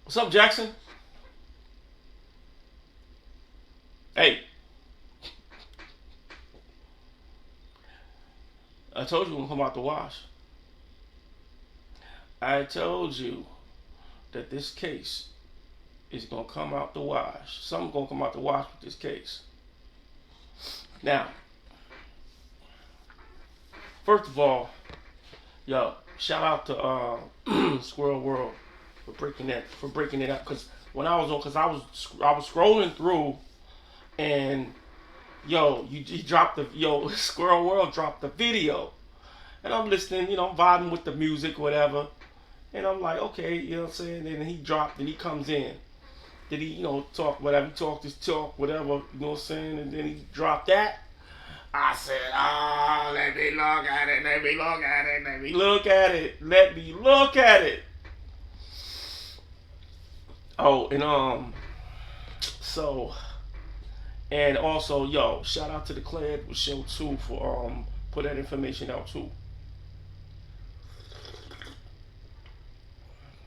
What's up, Jackson? Hey, I told you we're gonna come out the wash. I told you that this case is gonna come out the wash. Something's gonna come out the wash with this case. Now, first of all, yo, shout out to Squirrel World for breaking it up. Cause when I was on, cause I was scrolling through, and yo, he dropped the yo Squirrel World dropped the video, and I'm listening, I'm vibing with the music, whatever, and I'm like, okay, you know what I'm saying. And then he dropped, and he comes in. Did he, talk whatever? He talked his talk, whatever, you know what I'm saying, and then he dropped that. I said, oh, let me look at it, let me look at it, let me look at it, let me look at it. Oh, and so, and also, yo, shout out to the Clad show too for put that information out too.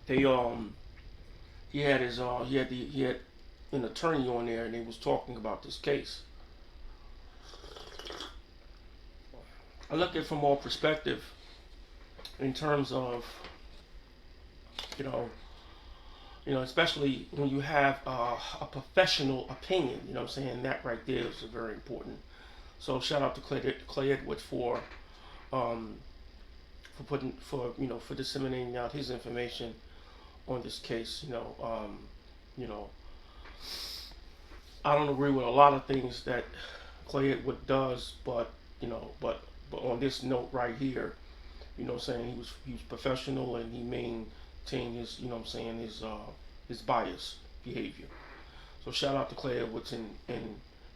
They he had an attorney on there, and they was talking about this case. I look at it from all perspective in terms of, you know, especially when you have a professional opinion. You know what I'm saying? That right there is very important. So shout out to Clay Edwards um, for disseminating out his information on this case. You know, I don't agree with a lot of things that Clay Edwards does, but but on this note right here, saying he was professional, and he maintained his his bias behavior. So shout out to Clay Edwards and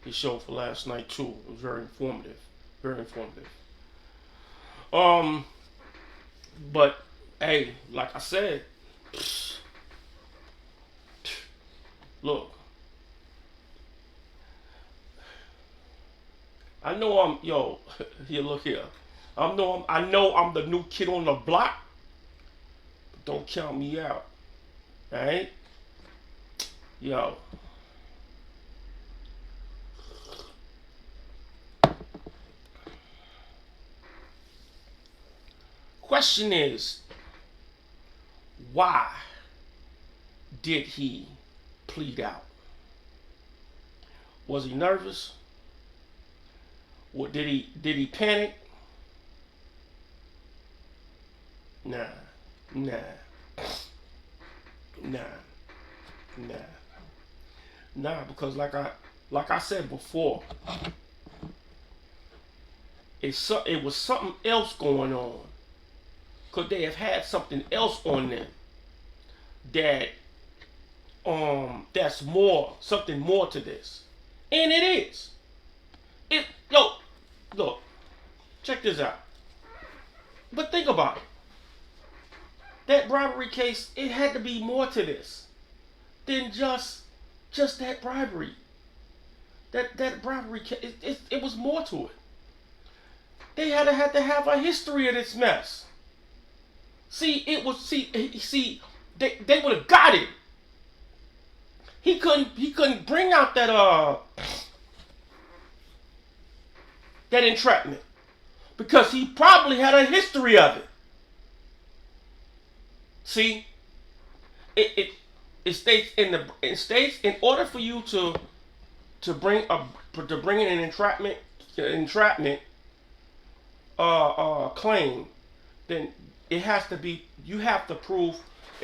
his show for last night too. It was very informative, very informative. Um, but hey, like I said, look, I know I'm yo. Here, look here. I know I'm the new kid on the block. But don't count me out. Alright? Yo. Question is, why did he plead out? Was he nervous? What did he panic? Nah, nah, nah, nah, nah. Because like I said before, it was something else going on. Could they have had something else on them that that's something more to this? And it is. Yo, look, check this out. But think about it. That bribery case, it had to be more to this than just that bribery. That bribery case, it was more to it. They had to have a history of this mess. They would have got it. He couldn't bring out that entrapment because he probably had a history of it. See, it states in order for you to bring in an entrapment claim, then it has to be it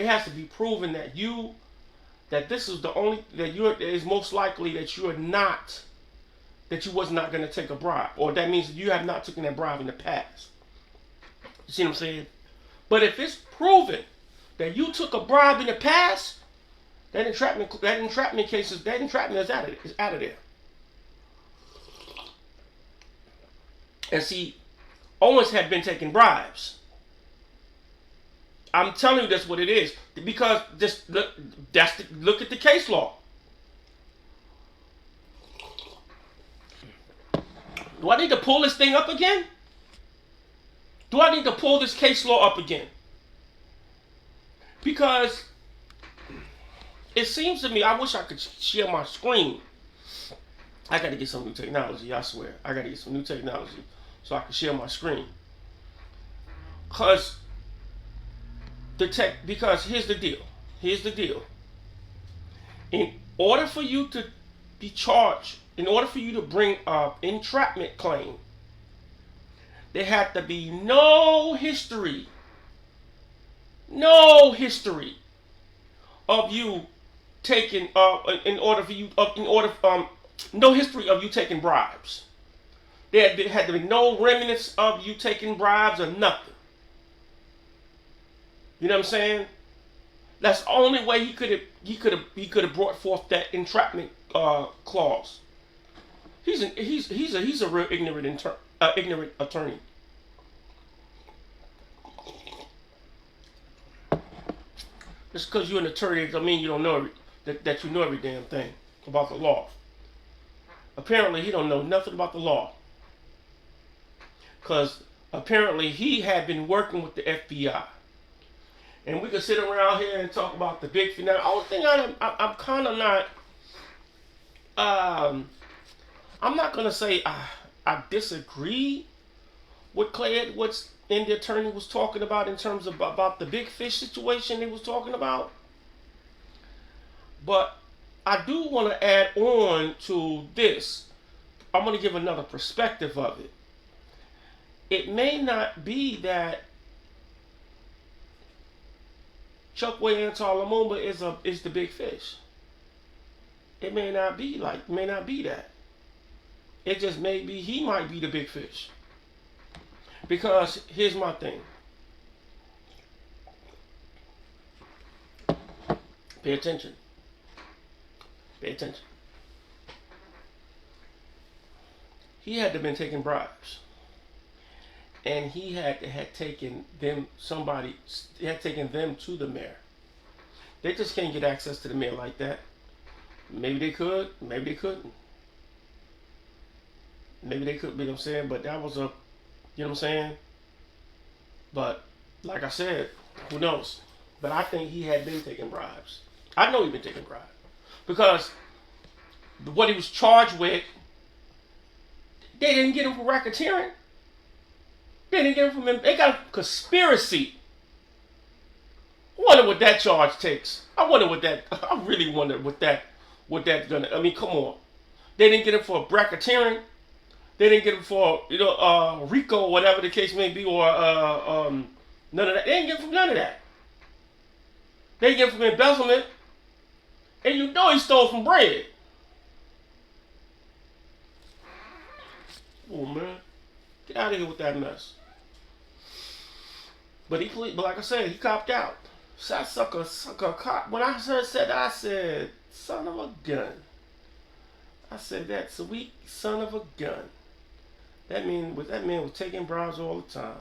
has to be proven that this is the only that it is most likely that you was not going to take a bribe, or that means that you have not taken that bribe in the past. You see what I'm saying? But if it's proven that you took a bribe in the past, that entrapment is out of there. And see, Owens had been taking bribes. I'm telling you that's what it is. Because look at the case law. Do I need to pull this thing up again? Do I need to pull this case law up again? Because it seems to me, I wish I could share my screen. I got to get some new technology, I swear. I got to get some new technology so I can share my screen. Because here's the deal. Here's the deal. In order for you to be charged, in order for you to bring an entrapment claim, there had to be no history of you taking no history of you taking bribes. There had to be no remnants of you taking bribes or nothing. You know what I'm saying? That's the only way he could have brought forth that entrapment clause. He's a real ignorant attorney. Just because you're an attorney doesn't mean you don't know that you know every damn thing about the law. Apparently, he don't know nothing about the law. Because apparently he had been working with the FBI. And we could sit around here and talk about the big finale. The only thing I'm kind of not, I'm not going to say I disagree with Clay Edwards and the attorney was talking about in terms of about the big fish situation he was talking about. But I do want to add on to this. I'm going to give another perspective of it. It may not be that Chokwe Antar Lumumba is the big fish. It may not be that. It just may be he might be the big fish. Because here's my thing. Pay attention. Pay attention. He had to have been taking bribes. And he had taken them to the mayor. They just can't get access to the mayor like that. Maybe they could, maybe they couldn't. Maybe they could, you know what I'm saying? But that was you know what I'm saying? But, like I said, who knows? But I think he had been taking bribes. I know he'd been taking bribes. Because what he was charged with, they didn't get him for racketeering. They didn't get him from him. They got him for conspiracy. I wonder what that charge takes. I really wonder what that's gonna, I mean, come on. They didn't get him for racketeering. They didn't get him for, RICO, whatever the case may be, or none of that. They didn't get him for none of that. They didn't get him from embezzlement. And you know he stole from bread. Oh, man. Get out of here with that mess. But like I said, he copped out. So that sucker cop. When I said that, I said, son of a gun. I said, that sweet son of a gun. That man was taking bribes all the time.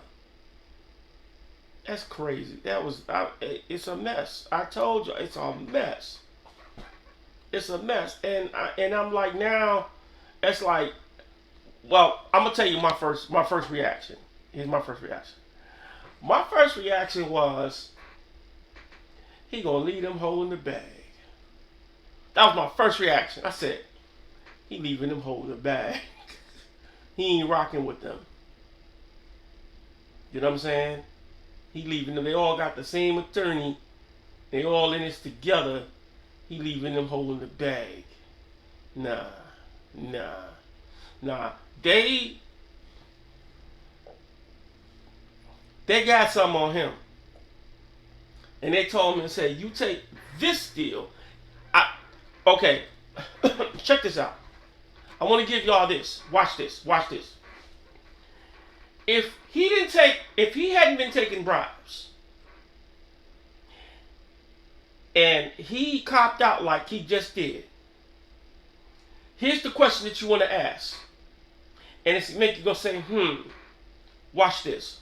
That's crazy. It's a mess. I told you, it's a mess. It's a mess. And I'm like, now, it's like, well, I'm gonna tell you my first reaction. Here's my first reaction. My first reaction was, he gonna leave them holding the bag. That was my first reaction. I said, he leaving them holding the bag. He ain't rocking with them. You know what I'm saying? He leaving them. They all got the same attorney. They all in this together. He leaving them holding the bag. Nah. They got something on him. And they told him and said, you take this deal. Okay. Check this out. I want to give y'all this. Watch this. If he hadn't been taking bribes, and he copped out like he just did, here's the question that you want to ask. And it's make you go say, watch this.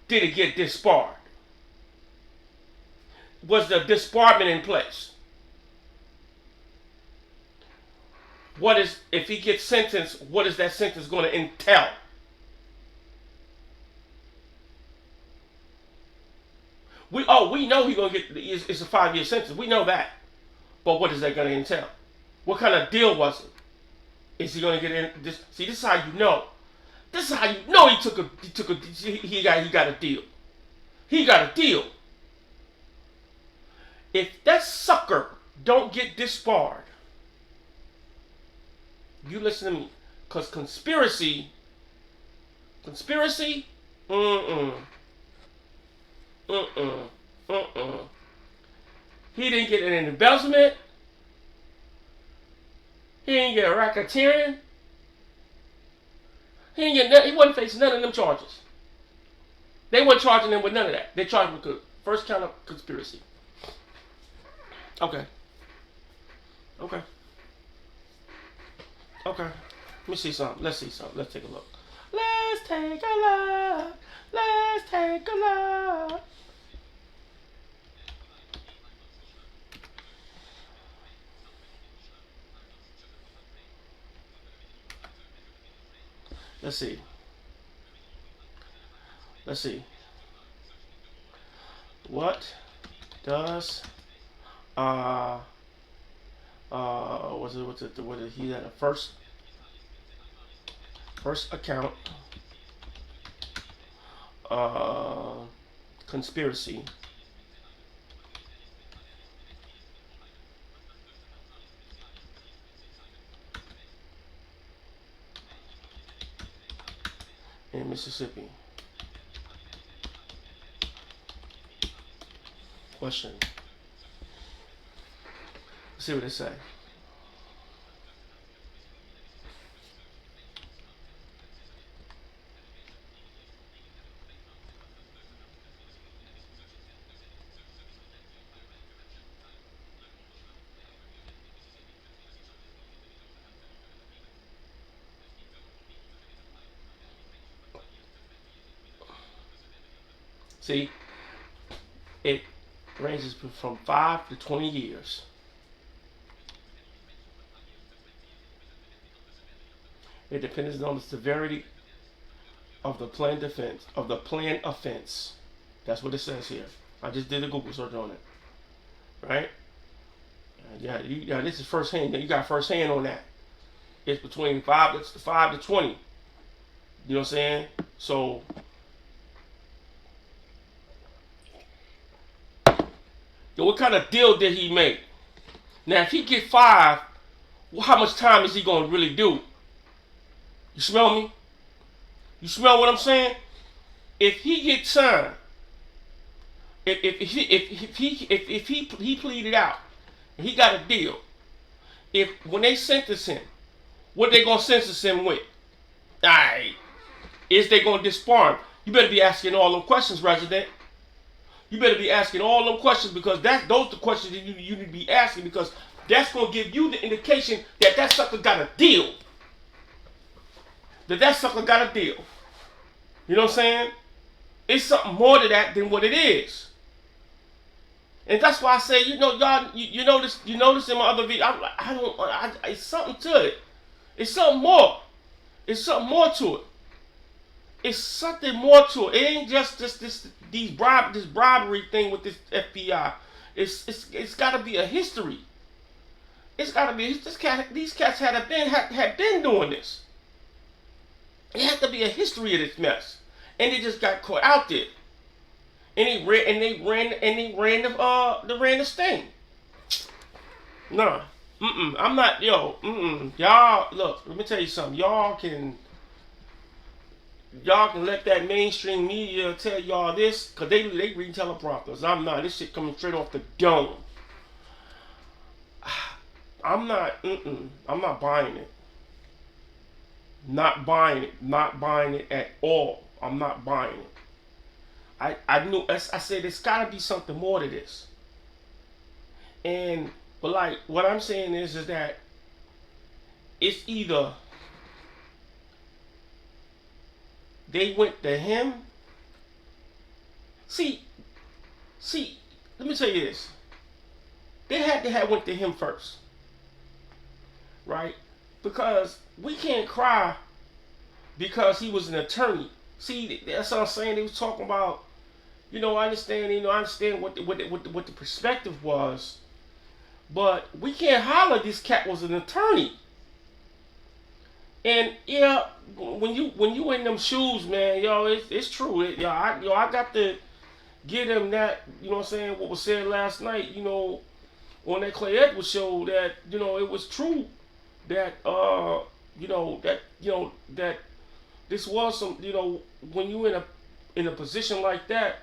Did it get disbarred? Was the disbarment in place? If he gets sentenced, what is that sentence going to entail? We know he's gonna get. It's a 5-year sentence. We know that. But what is that gonna entail? What kind of deal was it? Is he gonna get in? This is how you know. This is how you know he got a deal. He got a deal. If that sucker don't get disbarred, you listen to me, cause conspiracy, mm-mm. He didn't get an embezzlement. He didn't get a racketeering. He wasn't facing none of them charges. They weren't charging him with none of that. They charged him with the first count of conspiracy. Okay. Let me see something. Let's see something. Let's take a look. Let's take a look. Let's see. What does what did he had a first account conspiracy in Mississippi? Question. Let's see what they say. See, it ranges from 5 to 20 years. It depends on the severity of the planned offense. That's what it says here. I just did a Google search on it. Right? Yeah, this is first hand. You got first hand on that. It's between 5 to 20. You know what I'm saying? So what kind of deal did he make? Now, if he get 5, well, how much time is he going to really do? You smell me? You smell what I'm saying? If he gets signed, if he pleaded out, and he got a deal, when they sentence him, what they going to sentence him with? Alright. Is they going to disbar him? You better be asking all them questions, resident. You better be asking all them questions, because those are the questions that you need to be asking, because that's going to give you the indication that sucker got a deal. That sucker got a deal. You know what I'm saying? It's something more to that than what it is. And that's why I say, y'all, you notice in my other video, it's something to it. It's something more. It's something more to it. It's something more to it. It ain't just this bribery thing with this FBI. It's got to be a history. It's got to be these cats had been doing this. It had to be a history of this mess, and they just got caught out there. And they ran the sting. Nah, I'm not, y'all look. Let me tell you something. Y'all can let that mainstream media tell y'all this, cause they read teleprompters. I'm not. This shit coming straight off the dome. I'm not buying it. Not buying it at all. I'm not buying it. I said there's gotta be something more to this. But like what I'm saying is that it's either they went to him. See, let me tell you this. They had to have went to him first. Right? Because we can't cry because he was an attorney. See, that's what I'm saying. They was talking about I understand. I understand what the perspective was, but we can't holler this cat was an attorney. And yeah, when you in them shoes, man, it's true. I got to give them that. You know what I'm saying? What was said last night, on that Clay Edwards show, that it was true that that this was some, when you in a position like that,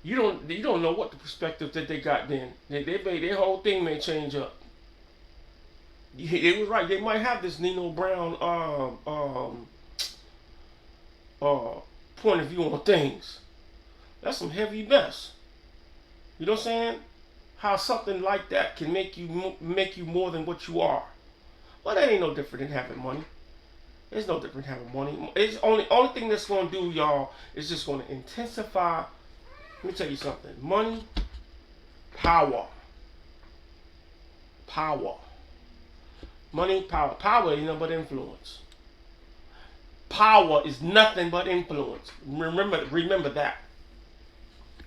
you don't know what the perspective that they got then. They made their whole thing may change up. It was right. They might have this Nino Brown point of view on things. That's some heavy mess. You know what I'm saying? How something like that can make you more than what you are. Well, that ain't no different than having money. It's no different than having money. It's only thing that's gonna do, y'all, is just gonna intensify. Let me tell you something. Money, power. Power. Money, power. Power ain't nothing but influence. Power is nothing but influence. Remember that.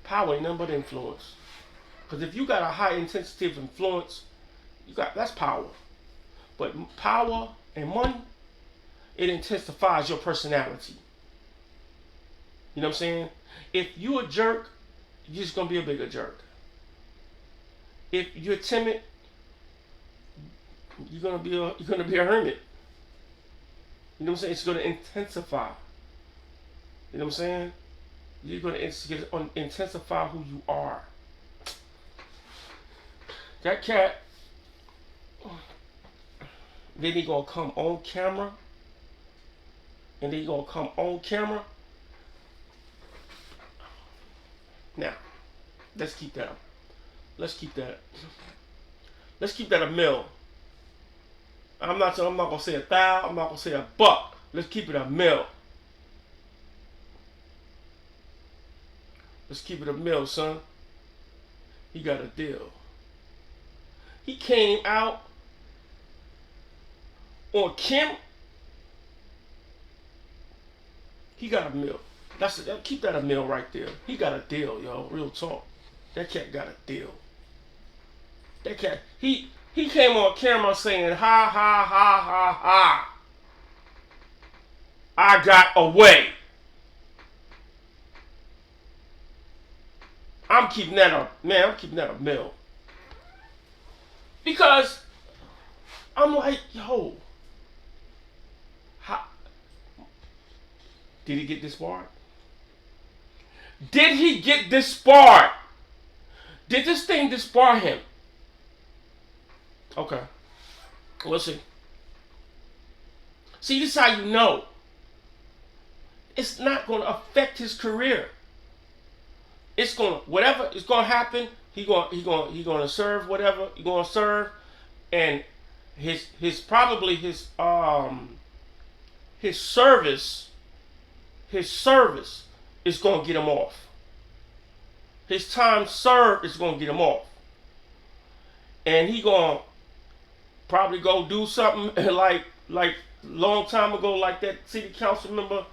Power ain't nothing but influence. Because if you got a high intensity of influence, that's power. But power and money, it intensifies your personality. You know what I'm saying? If you a jerk, you're just gonna be a bigger jerk. If you're timid, you're gonna be a hermit. You know what I'm saying? It's gonna intensify. You know what I'm saying? You're gonna intensify who you are. That cat, then he gonna come on camera, and then he gonna come on camera. Now, let's keep that. Let's keep that. Let's keep that a mill. I'm not gonna say 1,000. I'm not gonna say $1. Let's keep it a mill. Let's keep it a mill, son. He got a deal. He came out on Kim. He got a mill. Keep that a mill right there. He got a deal, yo. Real talk. That cat got a deal. That cat, he came on camera saying, ha, ha, ha, ha, ha. I got away. I'm keeping that a mill. Because I'm like, yo, did he get disbarred? Did he get disbarred? Did this thing disbar him? Okay. We'll see. See, this is how you know. It's not going to affect his career. It's going to, whatever is going to happen, he going to serve whatever he's going to serve, and his service is going to get him off. His time served is going to get him off. And he going to probably go do something like long time ago, like that city council member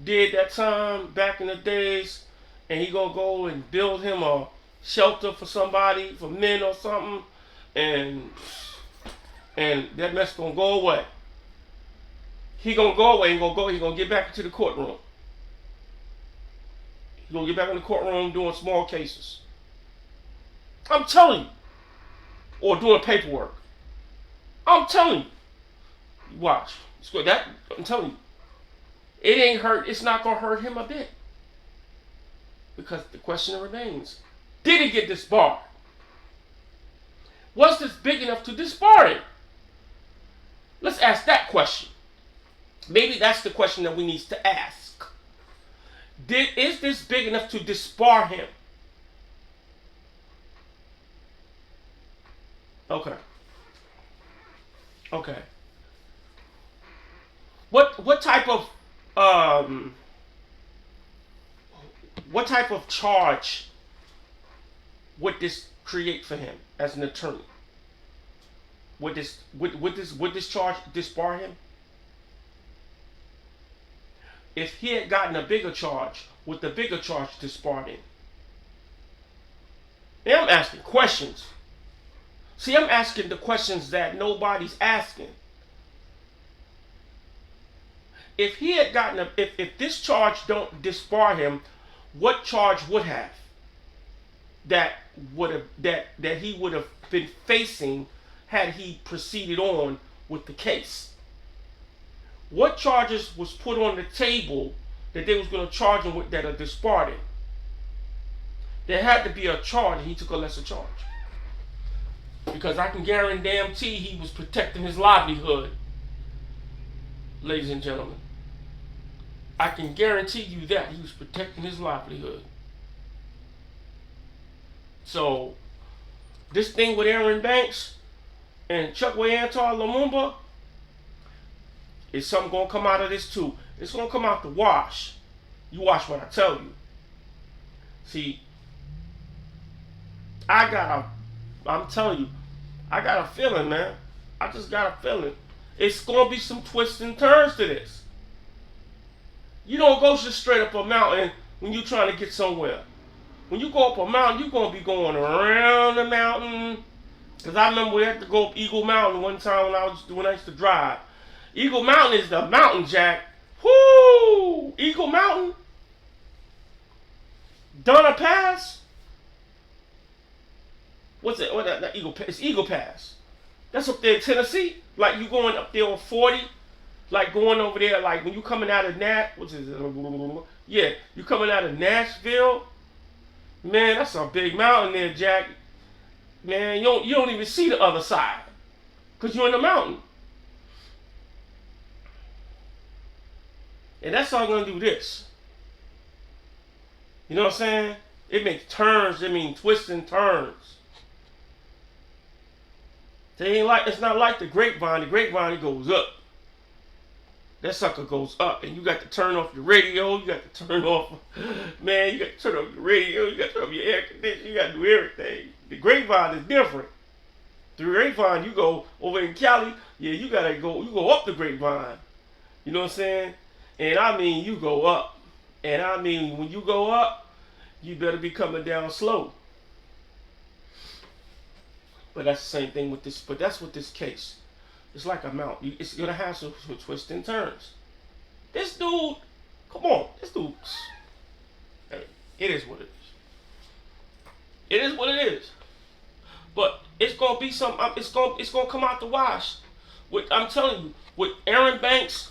did that time back in the days, and he going to go and build him a shelter for somebody, for men or something, and that mess going to go away. He going to go away, he going to get back into the courtroom. He's going to get back in the courtroom doing small cases. I'm telling you. Or doing paperwork. I'm telling you. Watch. I'm telling you. It ain't hurt. It's not going to hurt him a bit. Because the question remains. Did he get disbarred? Was this big enough to disbar him? Let's ask that question. Maybe that's the question that we need to ask. Is this big enough to disbar him? Okay. What type of charge would this create for him as an attorney? Would this charge disbar him? if he had gotten a bigger charge, would the bigger charge disbarred him? Now I'm asking questions. See, I'm asking the questions that nobody's asking. If he had gotten if this charge don't disbar him, what charge would have that he would have been facing had he proceeded on with the case? What charges was put on the table that they was going to charge him with that are disbarred him? There had to be a charge, and he took a lesser charge. Because I can guarantee he was protecting his livelihood, ladies and gentlemen. I can guarantee you that he was protecting his livelihood. So, this thing with Aaron Banks and Chukwuemeka Lumumba, is something going to come out of this too. It's going to come out the wash. You watch what I tell you. See, I'm telling you, I got a feeling, man. I just got a feeling. It's going to be some twists and turns to this. You don't go just straight up a mountain when you're trying to get somewhere. When you go up a mountain, you're going to be going around the mountain. Because I remember we had to go up Eagle Mountain one time when I used to drive. Eagle Mountain is the mountain, Jack. Whoo! Eagle Mountain. Donna Pass. What's it? What that Eagle Pass? It's Eagle Pass. That's up there in Tennessee. Like you going up there on 40. Like going over there, like when you coming out of yeah, you coming out of Nashville. Man, that's a big mountain there, Jack. Man, you don't even see the other side. Because you're in the mountain. And that's all going to do this. You know what I'm saying? It makes turns. Twists and turns. It's not like the grapevine. The grapevine, it goes up. That sucker goes up, and you got to turn off your radio. You got to turn off, man. You got to turn off your radio. You got to turn off your air conditioning. You got to do everything. The grapevine is different. The grapevine, you go over in Cali. Yeah, you gotta go. You go up the grapevine. You know what I'm saying? And you go up. And when you go up, you better be coming down slow. But that's the same thing with this. But that's with this case. It's like a mountain. It's gonna have some twists and turns. This dude, come on, this dude. Hey, it is what it is. It is what it is. But it's gonna be some. It's gonna come out the wash. I'm telling you, with Aaron Banks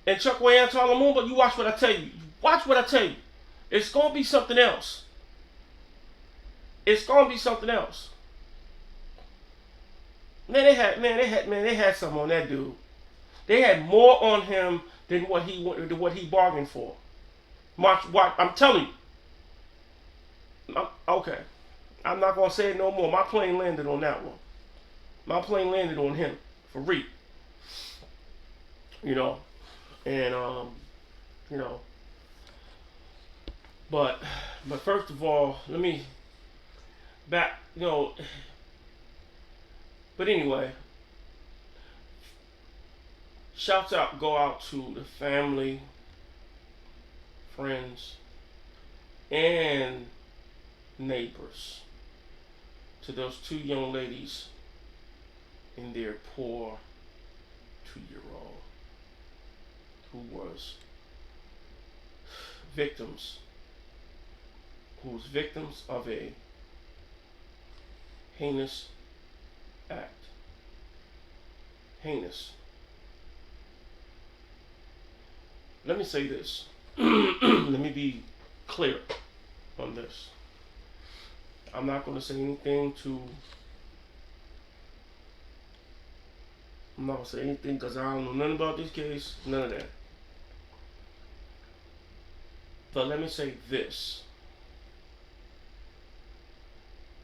and Chukwuemeka Lumumba, you watch what I tell you. Watch what I tell you. It's gonna be something else. It's gonna be something else. They had something on that dude. They had more on him than what he bargained for. Watch, I'm telling you. Okay. I'm not gonna say it no more. My plane landed on that one. My plane landed on him for real. You know, and you know. But first of all, let me back. You know. But anyway, shouts go out to the family, friends, and neighbors, to those two young ladies and their poor 2-year-old who was victims of a heinous act. Heinous. Let me say this. Let me be clear on this. I'm not going to say anything because I don't know nothing about this case. None of that. But let me say this.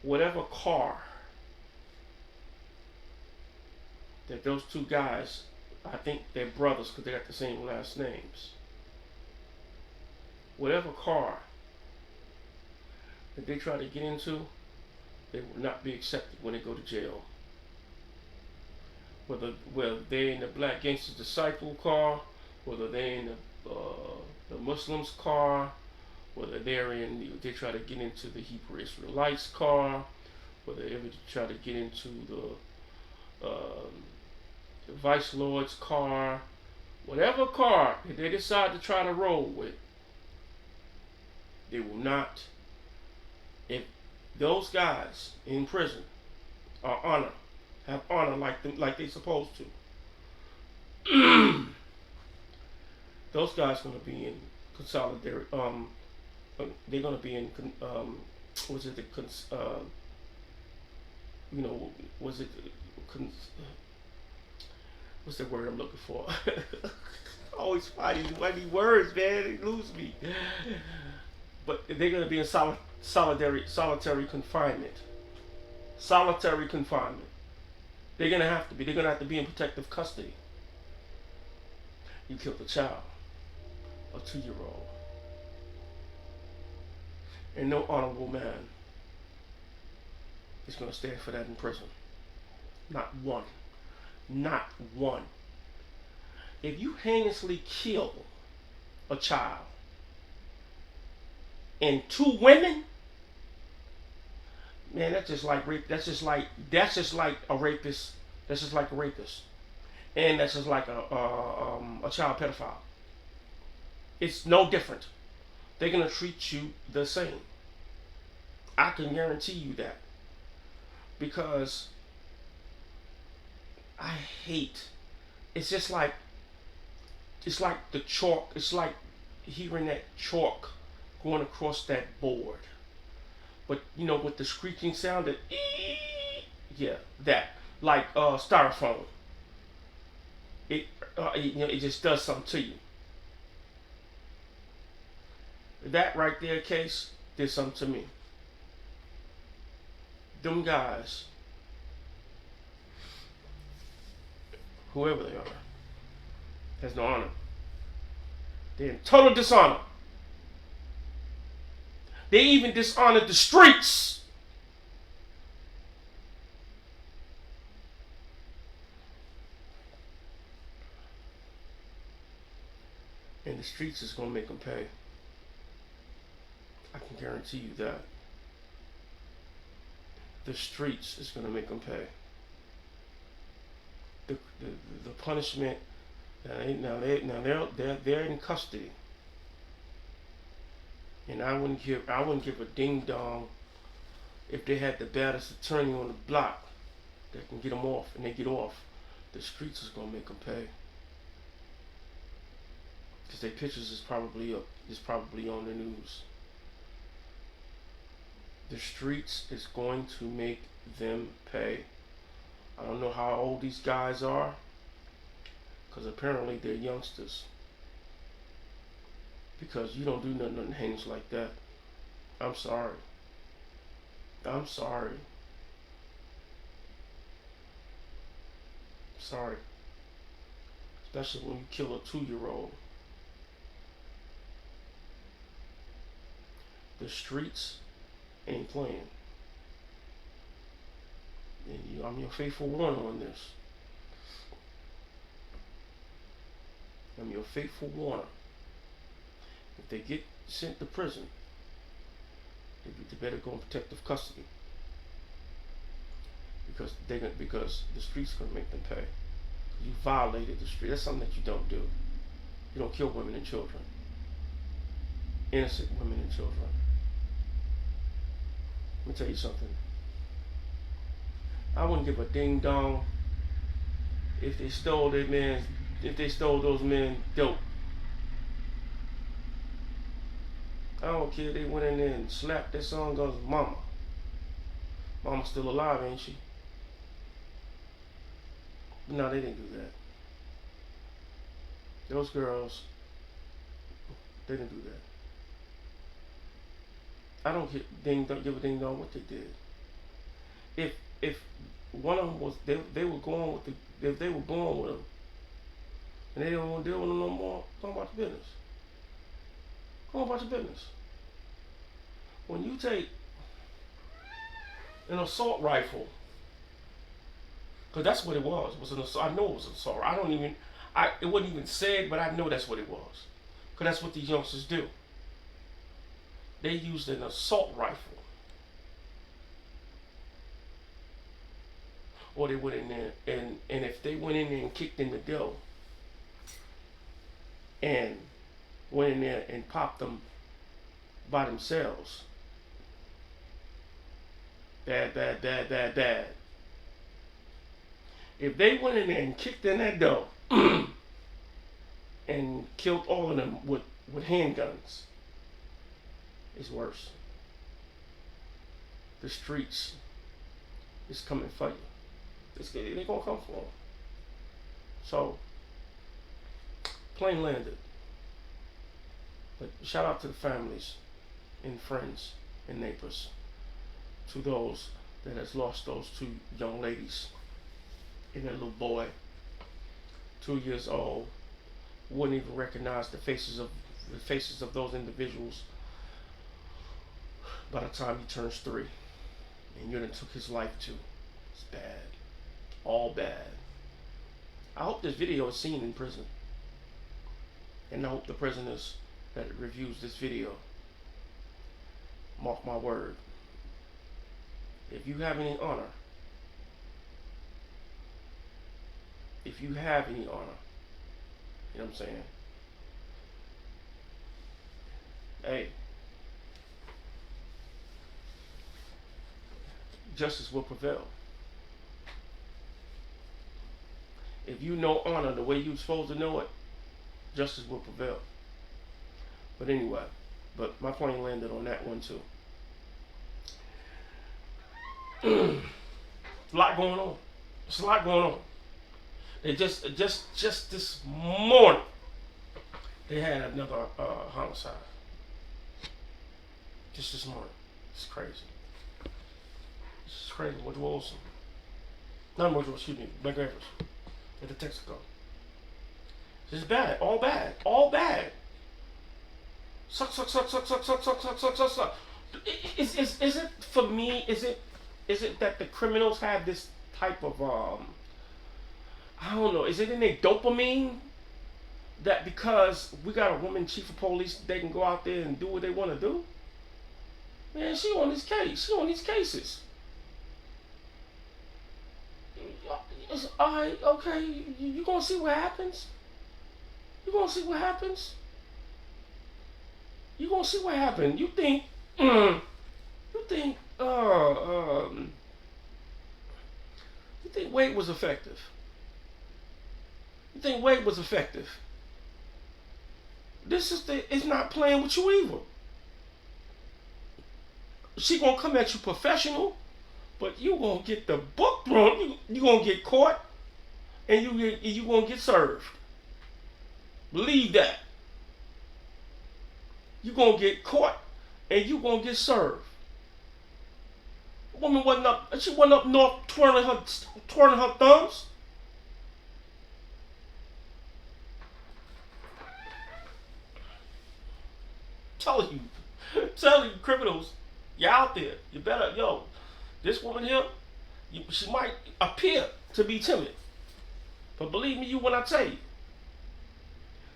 Whatever car that those two guys, I think they're brothers because they got the same last names. Whatever car that they try to get into, they will not be accepted when they go to jail. Whether they're in the Black Gangsters Disciple car, whether they're in the the Muslims' car, whether they try to get into the Hebrew Israelites' car, whether they ever try to get into the Vice Lord's car, whatever car they decide to try to roll with, they will not. If those guys in prison have honor like they supposed to, those guys gonna be in consolidated. They're gonna be in was it the was it what's the word I'm looking for? Always fighting these words, man. They lose me. But they're gonna be in solitary confinement. Solitary confinement. They're gonna have to be. They're gonna have to be in protective custody. You killed a child, a 2-year-old, and no honorable man is gonna stand for that in prison. Not one. Not one. If you heinously kill a child and 2 women, man, that's just like rape. That's just like a rapist. That's just like a rapist, and that's just like a child pedophile. It's no different. They're gonna treat you the same. I can guarantee you that, because I hate. It's like the chalk. It's like hearing that chalk going across that board. But with the screeching sound, that yeah, that like styrofoam. It just does something to you. That right there, Case, did something to me. Them guys, whoever they are, has no honor. They're in total dishonor. They even dishonored the streets. And the streets is going to make them pay. I can guarantee you that. The streets is going to make them pay. The punishment. Now they're in custody. And I wouldn't give a ding dong if they had the baddest attorney on the block that can get them off, and they get off. The streets is gonna make them pay, because their pictures is probably on the news. The streets is going to make them pay. I don't know how old these guys are, because apparently they're youngsters. Because you don't do nothing heinous like that. I'm sorry. I'm sorry. Sorry. Especially when you kill a 2-year-old. The streets ain't playing. And I'm your faithful one on this. I'm your faithful warner. If they get sent to prison, they better go in protective custody, because the streets are gonna make them pay. You violated the street. That's something that you don't do. You don't kill women and children, innocent women and children. Let me tell you something. I wouldn't give a ding dong if they stole those men dope. I don't care if they went in there and slapped that son girl's mama. Mama's still alive, ain't she? But no, they didn't do that. Those girls, they didn't do that. I don't give a ding dong what they did. If one of them was they were going with if they were going with them, and they don't want to deal with them no more, go about your business. Go about your business. When you take an assault rifle, because that's what it was. It was an assault. I know it was an assault. It wasn't even said, but I know that's what it was. Because that's what these youngsters do. They used an assault rifle. Or they went in there, and if they went in there and kicked in the dough, and went in there and popped them by themselves, bad, bad, bad, bad, bad. If they went in there and kicked in that dough and killed all of them with handguns, it's worse. The streets is coming for you. They're gonna come for them. So, plane landed. But shout out to the families and friends and neighbors, to those that has lost those two young ladies and their little boy, 2 years old, wouldn't even recognize the faces of those individuals by the time he turns 3, and you done took his life too. It's bad, all bad. I hope this video is seen in prison, and I hope the prisoners that reviews this video, mark my word, if you have any honor, you know what I'm saying? Hey, justice will prevail. If you know honor the way you're supposed to know it, justice will prevail. But anyway, my plane landed on that one too. A lot going on. There's a lot going on. They just this morning, they had another homicide. Just this morning. It's crazy. It's crazy. Woodrow Wilson. Not Woodrow, excuse me, McGregor's at the Texaco. This is bad. All bad. All bad. Suck. Is it for me? Is it that the criminals have this type of I don't know. Is it in their dopamine that because we got a woman chief of police, they can go out there and do what they want to do? Man, she on this case. She on these cases. Alright, okay. You gonna see what happens? You gonna see what happens? You gonna see what happens? You think Wade was effective? You think Wade was effective? It's not playing with you either. She gonna come at you professional, but you gonna get the book thrown. You gonna get caught, and you gonna get served. Believe that. You gonna get caught, and you gonna get served. Woman wasn't up north twirling her thumbs. Telling you criminals, you're out there. You better, this woman here, she might appear to be timid, but believe me, when I tell you,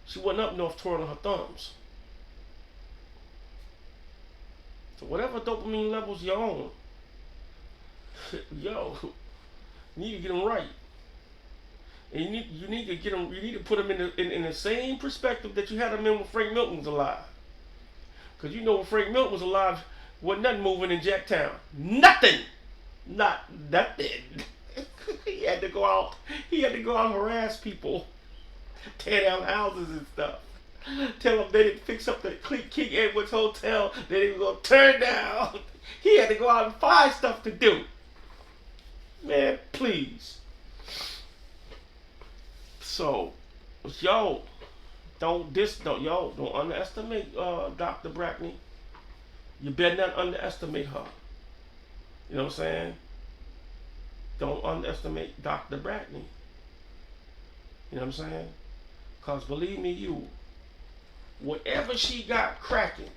she wasn't up north twirling her thumbs. So whatever dopamine levels you're on, you need to get them right. And you need to get them. You need to put them in the same perspective that you had them in when Frank Milton was alive. Because when Frank Milton was alive, wasn't nothing moving in Jacktown. Nothing. Not nothing. He had to go out and harass people, tear down houses and stuff. Tell them they didn't fix up the King Edward's Hotel. They didn't go turn down. He had to go out and find stuff to do. Man, please. So, don't underestimate Dr. Brackney. You better not underestimate her. You know what I'm saying? Don't underestimate Dr. Brackney. You know what I'm saying? Because believe me, whatever she got cracking,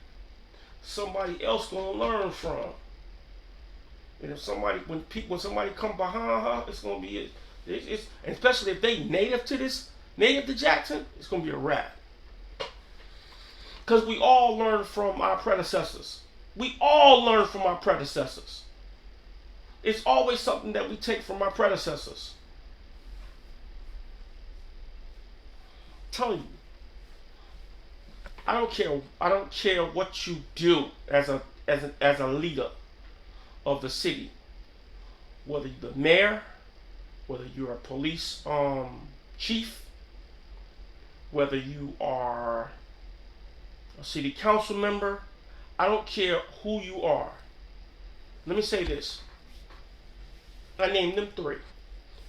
somebody else gonna learn from. And if when somebody come behind her, it's gonna be especially if they native to Jackson, it's gonna be a wrap. Because we all learn from our predecessors. We all learn from our predecessors. It's always something that we take from our predecessors. I'm telling you, I don't care. I don't care what you do as a leader of the city, whether you're the mayor, whether you're a police chief, whether you are a city council member. I don't care who you are. Let me say this. I named them three: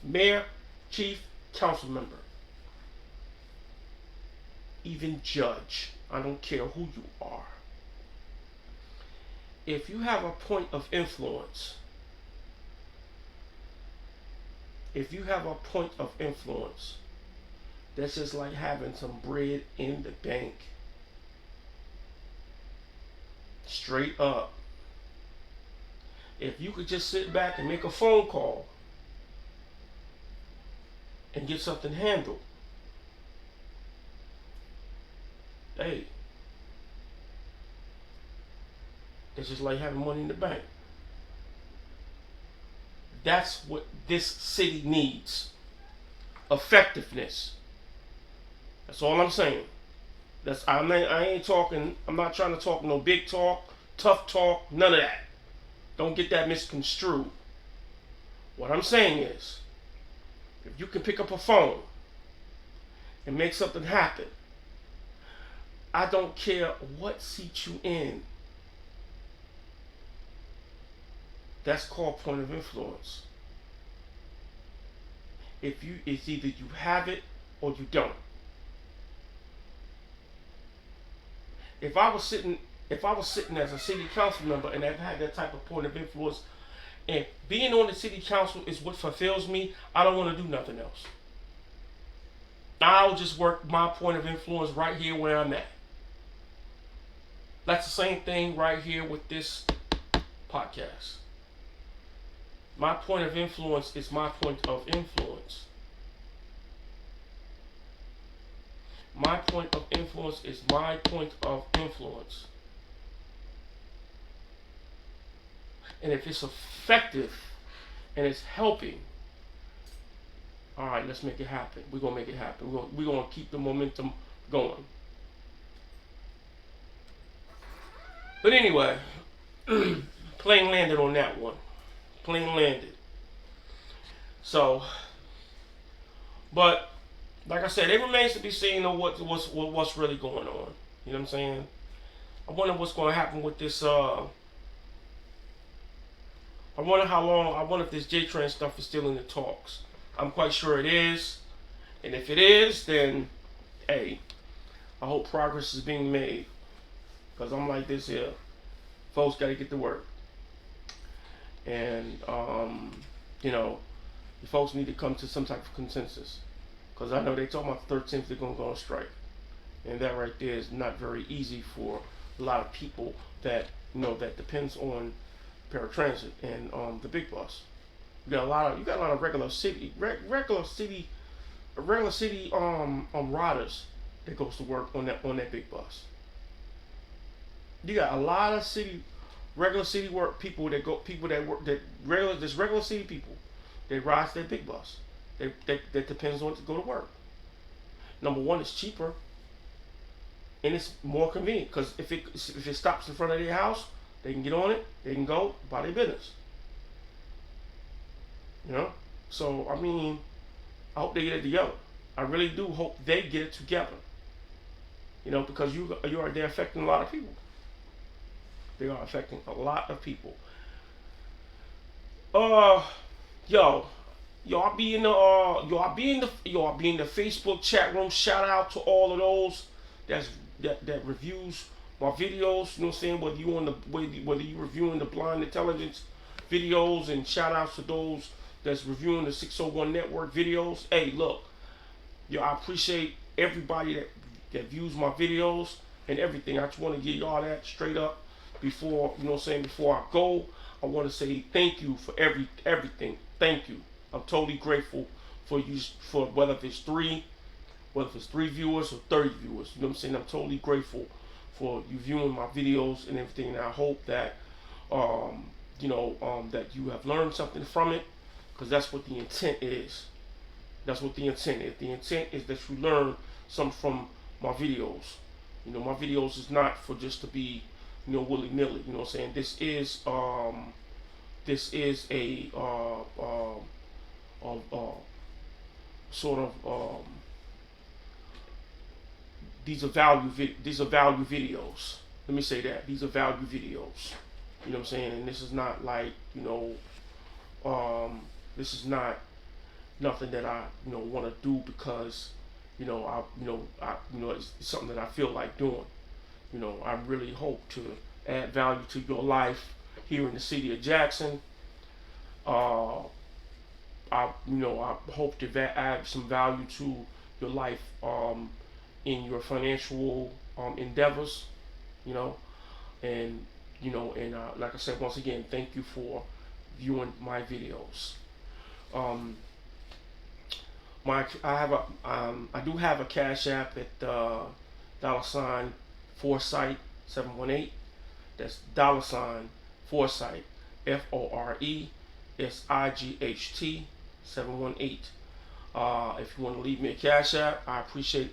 mayor, chief, council member, even judge. I don't care who you are. If you have a point of influence, that's just like having some bread in the bank. Straight up. If you could just sit back and make a phone call and get something handled, hey, it's just like having money in the bank. That's what this city needs. Effectiveness. That's all I'm saying. I ain't talking. I'm not trying to talk no big talk, tough talk, none of that. Don't get that misconstrued. What I'm saying is, if you can pick up a phone and make something happen, I don't care what seat you in. That's called point of influence. It's either you have it or you don't. If I was sitting as a city council member and I've had that type of point of influence, and being on the city council is what fulfills me, I don't want to do nothing else. I'll just work my point of influence right here where I'm at. That's the same thing right here with this podcast. My point of influence is my point of influence. My point of influence is my point of influence. And if it's effective and it's helping, all right, let's make it happen. We're going to make it happen. We're going to keep the momentum going. But anyway, plane landed on that one. Plane landed. So, but like I said, it remains to be seen on what's really going on. You know what I'm saying? I wonder what's going to happen with this. I wonder how long. I wonder if this J-Trans stuff is still in the talks. I'm quite sure it is, and if it is, then hey, I hope progress is being made. Because I'm like this here, folks got to get to work, and you know, the folks need to come to some type of consensus. Because I know they talking about the 13th they're going to go on strike. And that right there is not very easy for a lot of people that, you know, that depends on paratransit and the big bus. You got a lot of regular city riders that goes to work on that big bus. You got a lot of regular city work people that regular city people that rides that big bus. That depends on it to go to work. Number one, it's cheaper, and it's more convenient because if it stops in front of their house, they can get on it, they can go about their business. You know, so I mean, I hope they get it together. I really do hope they get it together. You know, because they're affecting a lot of people. They are affecting a lot of people. Y'all be in the Facebook chat room. Shout out to all of those that reviews my videos. You know what I'm saying? Whether you reviewing the Blind Intelligence videos, and shout outs to those that's reviewing the 601 Network videos. Hey, look, I appreciate everybody that views my videos and everything. I just want to give y'all that straight up before I go. I want to say thank you for everything. Thank you. I'm totally grateful for you, for whether it's three viewers or 30 viewers. You know what I'm saying? I'm totally grateful for you viewing my videos and everything. And I hope that that you have learned something from it, because that's what the intent is. That's what the intent is. The intent is that you learn something from my videos. My videos is not for just to be, willy nilly. You know what I'm saying? This is a sort of these are value videos. Let me say that these are value videos. You know what I'm saying? And this is not like this is not nothing that I want to do because it's something that I feel like doing. I really hope to add value to your life here in the city of Jackson. I hope to add some value to your life in your financial endeavors. You know, and like I said, once again, thank you for viewing my videos. I do have a Cash App at $ Foresight 718. That's $ Foresight FORESIGHT 718. If you want to leave me a Cash App, I appreciate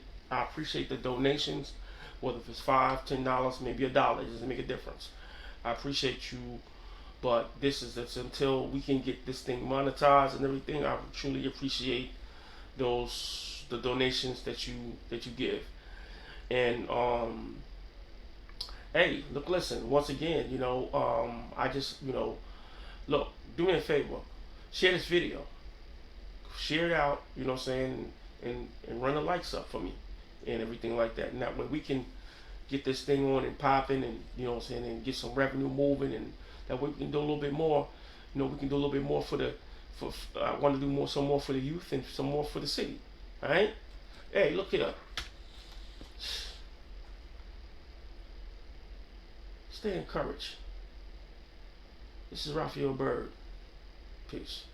the donations, whether if it's $5, $10, maybe $1, it doesn't make a difference. I appreciate you, but this is until we can get this thing monetized and everything. I truly appreciate the donations that you give. And hey, look, listen, once again, I just look, do me a favor, share this video, share it out, you know what I'm saying, and run the likes up for me and everything like that. And that way we can get this thing on and popping, and you know what I'm saying, and get some revenue moving, and that way we can do a little bit more. We can do a little bit more I want to do some more for the youth and some more for the city. All right. Hey, look here. Stay encouraged. This is Raphael Bird. Peace.